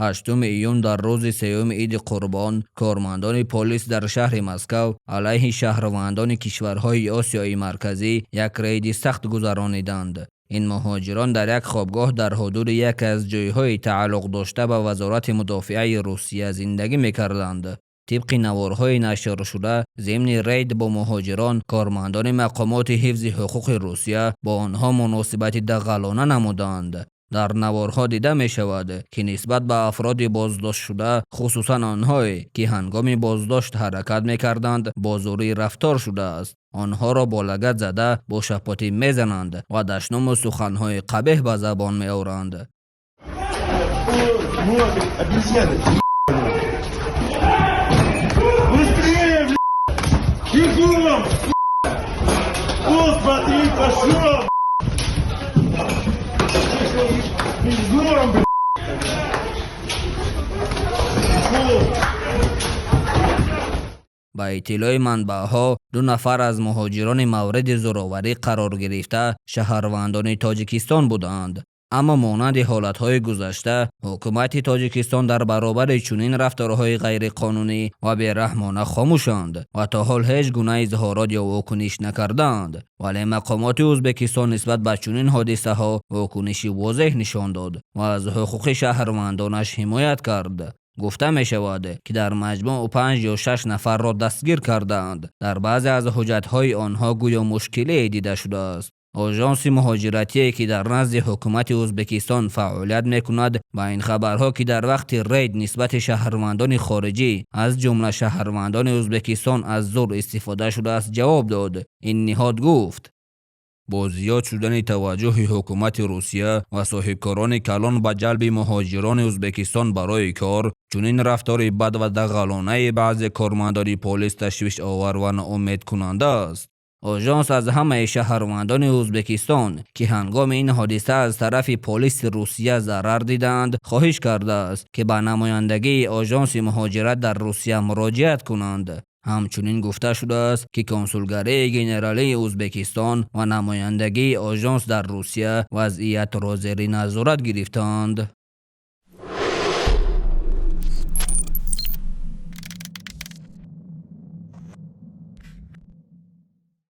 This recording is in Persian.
8 ایون در روز سوم عید قربان کارمندان پلیس در شهر مسکو علیه شهروندان کشورهای آسیای مرکزی یک رید سخت گذرانیدند. این مهاجران در یک خوابگاه در حدود یک از جایهای تعلق داشته به وزارت مدافعه روسیه زندگی می‌کردند. طبق نوارهای نشر شده ضمن رید با مهاجران، کارمندان مقامات حفظ حقوق روسیه با آنها مناسبت دغلانه نمودند. در نوارها دیده می شود که نسبت به افراد بازداشت شده، خصوصا آنهایی که هنگام بازداشت حرکت می کردند، با زوری رفتار شده است. آنها را با لگد زده با شپاتی می زنند و دشنام و سخنهای قبیح به زبان می آورند. با اطلاع منبع‌ها 2 نفر از مهاجران مورد زورآوری قرار گرفته شهروندان تاجیکستان بودند. اما مانند حالتهای گذشته، حکومت تاجیکستان در برابر چنین رفتارهای غیرقانونی و بی‌رحمانه خاموشند و تا حال هیچ گونه اظهارات یا واکنش نکردند. ولی مقامات ازبکستان نسبت به چنین حادثه ها واکنشی واضح نشان داد و از حقوق شهروندانش حمایت کرد. گفته می شود که در مجموع 5 یا 6 نفر را دستگیر کردند. در بعضی از حجتهای آنها گویا مشکلی دیده شده است. آژانس مهاجرتی که در نزد حکومت ازبکستان فعالیت میکند با این خبرها که در وقت رید نسبت شهروندان خارجی از جمله شهروندان ازبکستان از زور استفاده شده است جواب داد. این نهاد گفت با زیاد شدن توجه حکومت روسیه و صاحبکاران کلان به جلب مهاجران ازبکستان برای کار، چنین رفتار بد و دغلانه بعضی کارمندان پلیس تشویش آور و ناامید کننده است. آژانس از همه شهروندان ازبکستان که هنگام این حادثه از طرف پلیس روسیه ضرر دیدند خواهش کرده است که به نمایندگی آژانس مهاجرت در روسیه مراجعت کنند. همچنین گفته شده است که کنسولگری ژنرالی ازبکستان و نمایندگی آژانس در روسیه وضعیت را زیر نظارت گرفتند.